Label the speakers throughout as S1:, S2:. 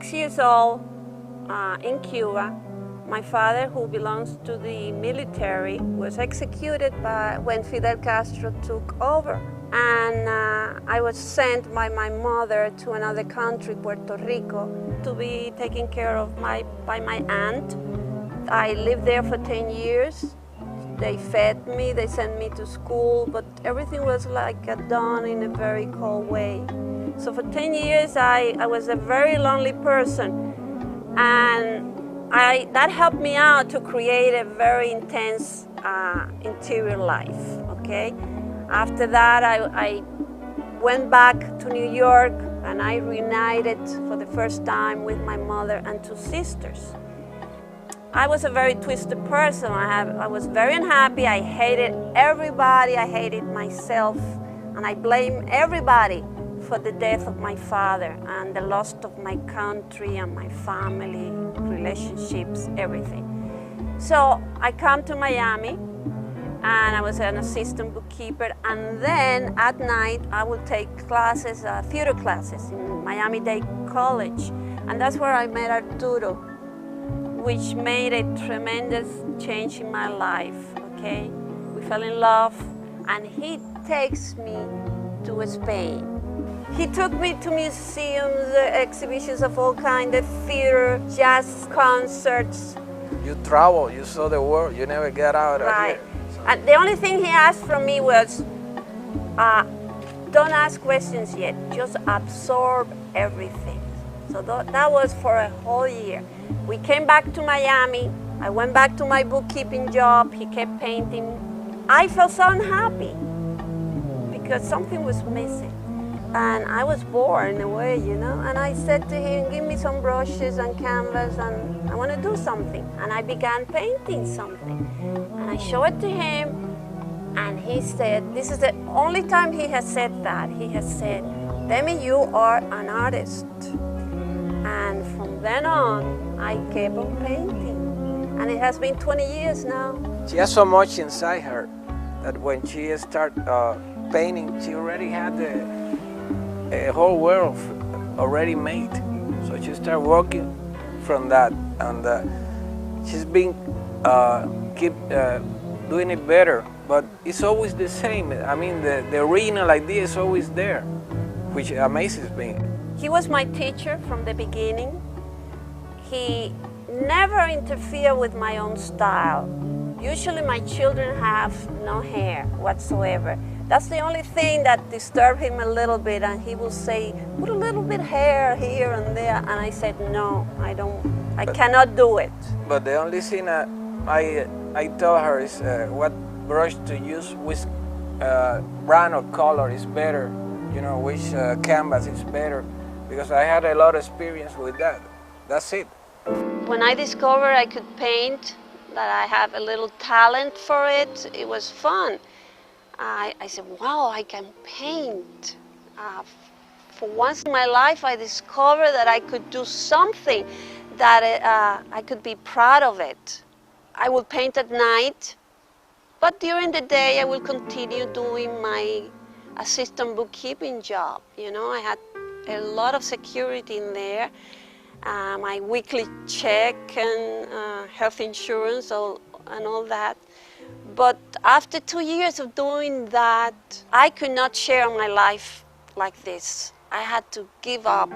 S1: 6 years old in Cuba. My father, who belongs to the military, was executed when Fidel Castro took over. And I was sent by my mother to another country, Puerto Rico, to be taken care of by my aunt. I lived there for 10 years. They fed me, they sent me to school, but everything was like done in a very cold way. So for 10 years, I was a very lonely person. And that helped me out to create a very intense interior life, okay? After that, I went back to New York and I reunited for the first time with my mother and 2 sisters. I was a very twisted person. I was very unhappy. I hated everybody. I hated myself. And I blame everybody for the death of my father and the loss of my country and my family, relationships, everything. So I come to Miami and I was an assistant bookkeeper, and then at night I would take classes, theater classes in Miami-Dade College, and that's where I met Arturo, which made a tremendous change in my life, okay? We fell in love, and he takes me to Spain. He took me to museums, exhibitions of all kinds of theater, jazz concerts.
S2: You travel, you saw the world, you never get out of here. So.
S1: And the only thing he asked from me was, don't ask questions yet, just absorb everything. So that was for a whole year. We came back to Miami, I went back to my bookkeeping job, he kept painting. I felt so unhappy because something was missing. And I was bored in a way, you know, and I said to him, give me some brushes and canvas and I want to do something. And I began painting something. And I showed it to him and he said, this is the only time he has said that. He has said, Demi, you are an artist. And from then on, I kept on painting. And it has been 20 years now.
S2: She has so much inside her that when she started painting, she already had a whole world already made. So she started working from that, and she's been keep doing it better. But it's always the same. I mean, the original idea is always there, which amazes me.
S1: He was my teacher from the beginning. He never interfered with my own style. Usually my children have no hair whatsoever. That's the only thing that disturbed him a little bit, and he will say, put a little bit hair here and there, and I said, no, I cannot do it.
S2: But the only thing I told her is what brush to use, which brand or color is better, you know, which canvas is better, because I had a lot of experience with that. That's it.
S1: When I discovered I could paint, that I have a little talent for it, it was fun. I said, wow, I can paint. For once in my life, I discovered that I could do something that I could be proud of it. I will paint at night, but during the day, I will continue doing my assistant bookkeeping job. You know, I had a lot of security in there. My weekly check and health insurance and all that. But after 2 years of doing that, I could not share my life like this. I had to give up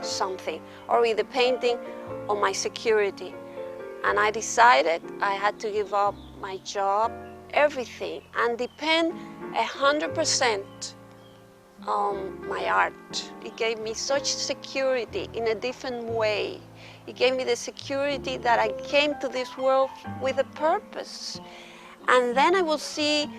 S1: something, or either painting or my security. And I decided I had to give up my job, everything, and depend 100% on my art. It gave me such security in a different way. It gave me the security that I came to this world with a purpose. And then I will see,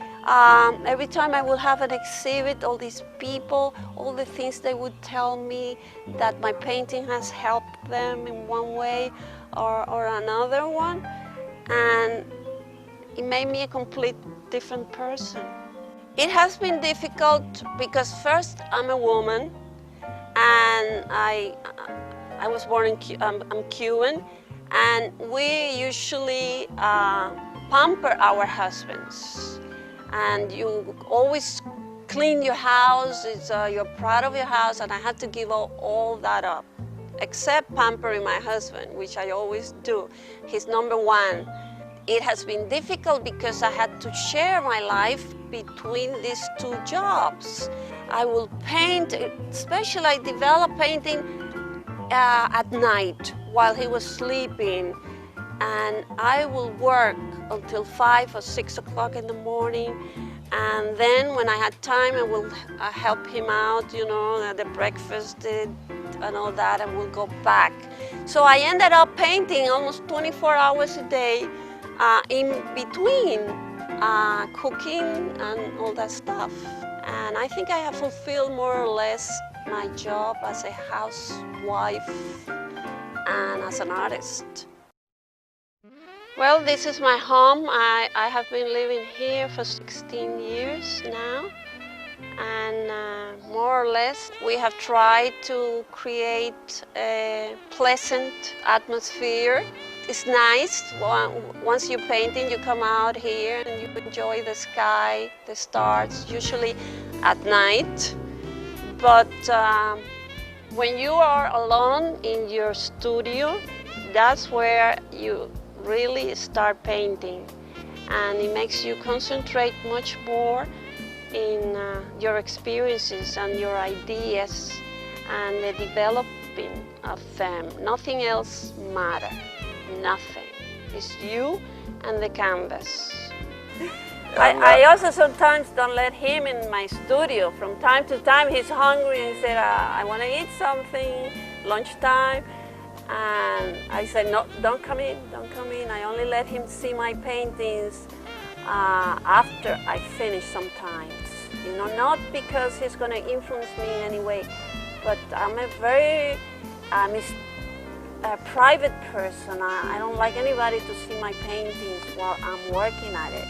S1: every time I will have an exhibit, all these people, all the things they would tell me that my painting has helped them in one way or another one. And it made me a complete different person. It has been difficult because first I'm a woman and I was born I'm Cuban, and we usually pamper our husbands, and you always clean your house, you're proud of your house, and I had to give all that up. except pampering my husband, which I always do. He's number one. It has been difficult because I had to share my life between these two jobs. I will paint, especially I developed painting at night while he was sleeping, and I will work until 5 or 6 o'clock in the morning, and then when I had time I will help him out, you know, at the breakfast and all that, and we'll go back. So I ended up painting almost 24 hours a day in between cooking and all that stuff. And I think I have fulfilled more or less my job as a housewife and as an artist. Well, this is my home. I have been living here for 16 years now, and more or less we have tried to create a pleasant atmosphere. It's nice. Once you're painting, you come out here and you enjoy the sky, the stars, usually at night. But when you are alone in your studio, that's where you really start painting, and it makes you concentrate much more in your experiences and your ideas and the developing of them. Nothing else matters. Nothing. It's you and the canvas. I also sometimes don't let him in my studio. From time to time he's hungry and he said, I want to eat something, lunchtime. And I said, no, don't come in, don't come in. I only let him see my paintings after I finish sometimes. You know, not because he's going to influence me in any way, but I'm a very a private person. I don't like anybody to see my paintings while I'm working at it.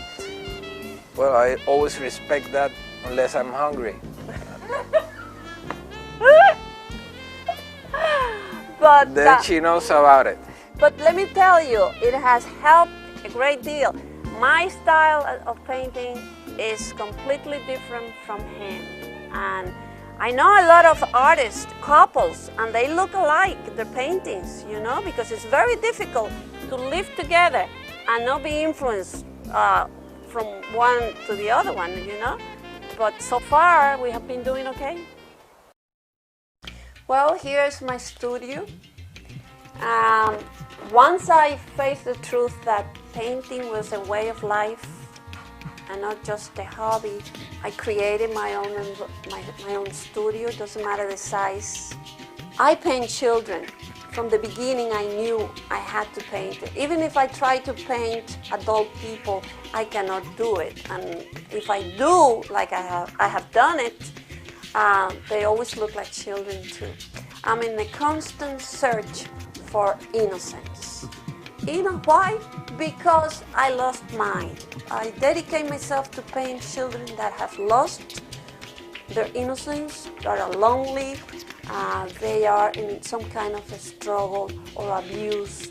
S2: Well, I always respect that unless I'm hungry.
S1: But
S2: then she knows about it.
S1: But let me tell you, it has helped a great deal. My style of painting is completely different from him. And I know a lot of artists, couples, and they look alike, their paintings, you know, because it's very difficult to live together and not be influenced from one to the other one, you know. But so far, we have been doing okay. Well, here's my studio. Once I faced the truth that painting was a way of life and not just a hobby, I created my own studio. Doesn't matter the size. I paint children. From the beginning, I knew I had to paint it. Even if I try to paint adult people, I cannot do it. And if I do, like I have done it, they always look like children too. I'm in a constant search for innocence. You know why? Because I lost mine. I dedicate myself to paint children that have lost their innocence, that are lonely, they are in some kind of a struggle or abuse.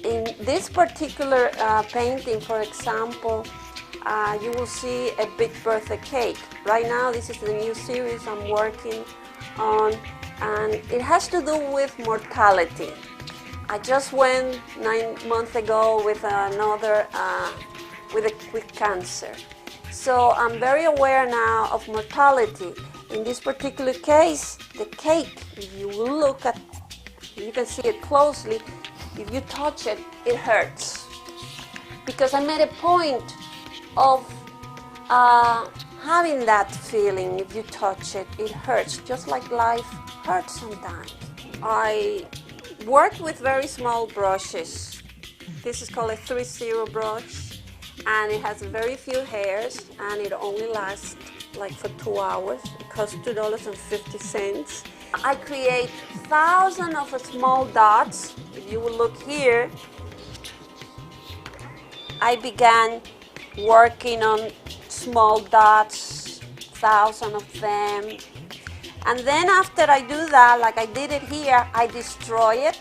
S1: In this particular painting, for example, you will see a big birthday cake. Right now, this is the new series I'm working on, and it has to do with mortality. I just went 9 months ago with another, with cancer. So I'm very aware now of mortality. In this particular case, the cake, if you look at, you can see it closely, if you touch it, it hurts. Because I made a point of having that feeling. If you touch it, it hurts, just like life hurts sometimes. I work with very small brushes. This is called a 3-0 brush, and it has very few hairs, and it only lasts like for 2 hours. It costs $2.50. I create thousands of small dots. If you will look here, I began working on small dots, thousands of them. And then after I do that, like I did it here, I destroy it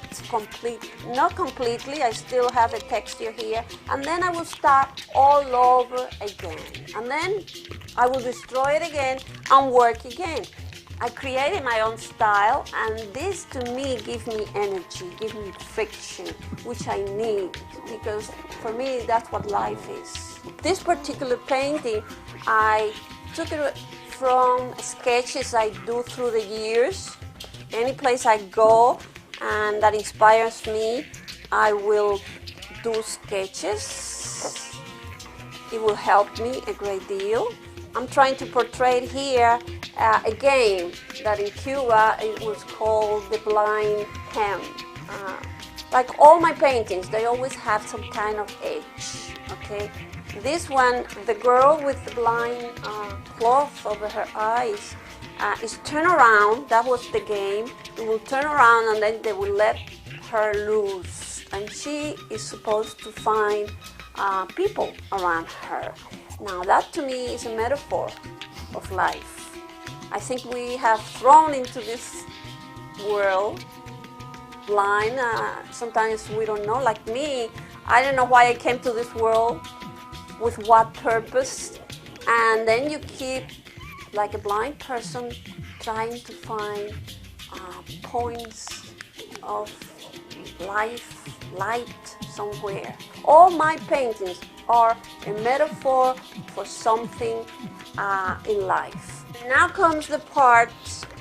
S1: not completely, I still have a texture here. And then I will start all over again. And then I will destroy it again and work again. I created my own style, and this to me gives me energy, gives me friction, which I need, because for me that's what life is. This particular painting, I took it from sketches I do through the years. Any place I go and that inspires me, I will do sketches. It will help me a great deal. I'm trying to portray here a game that in Cuba it was called the blind hen. Like all my paintings, they always have some kind of edge, okay? This one, the girl with the blind cloth over her eyes, is turn around. That was the game. It will turn around and then they will let her loose. And she is supposed to find people around her. Now that to me is a metaphor of life. I think we have thrown into this world blind. Sometimes we don't know. Like me, I don't know why I came to this world, with what purpose. And then you keep, like a blind person, trying to find points of life, light somewhere. All my paintings are a metaphor for something in life. Now comes the part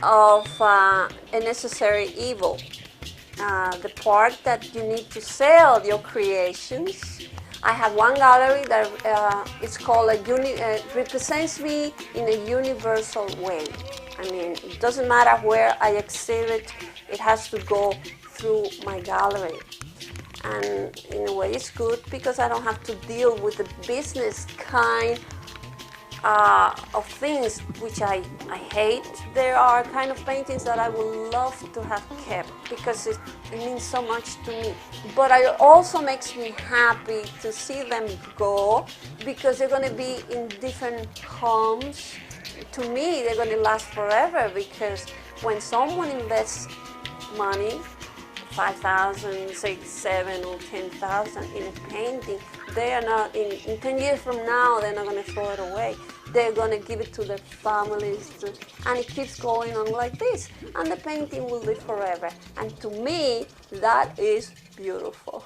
S1: of a necessary evil. The part that you need to sell your creations. I have one gallery that it's called represents me in a universal way. I mean, it doesn't matter where I exhibit, it has to go through my gallery. And in a way it's good because I don't have to deal with the business kind of things which I hate. There are kind of paintings that I would love to have kept because it means so much to me. But it also makes me happy to see them go because they're going to be in different homes. To me, they're going to last forever because when someone invests money, 5,000, 6, 7, or 10,000 in a painting, they are not, in 10 years from now, they're not going to throw it away. They're going to give it to their families, and it keeps going on like this. And the painting will live forever. And to me, that is beautiful.